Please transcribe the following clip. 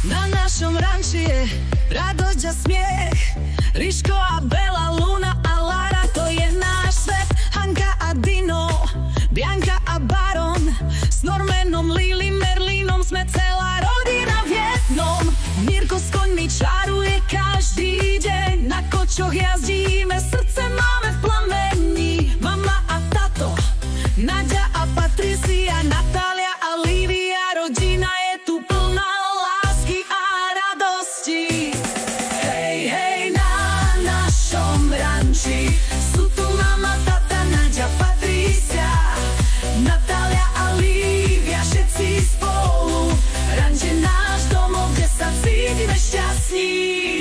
Na našom ranči je radosť a smiech. Riško a Bela, Luna a Lara, to je náš svet. Hanka a Dino, Bianka a Baron, s Normanom, Lily, Merlinom sme celá rodina v jednom. Mirko s koňmi čaruje každý deň, na kočoch jazdíme, srdce máme v plamení. Mama a tato, Naďa a Patricia, Natália a Lívia, rodina je tu plná lásky a radosti. Hej, hej, na našom ranči sú tu mama, tata, Naďa, Patricia, Natália a Lívia, všetci spolu. Ranč je náš domov, kde sa cítime šťastní.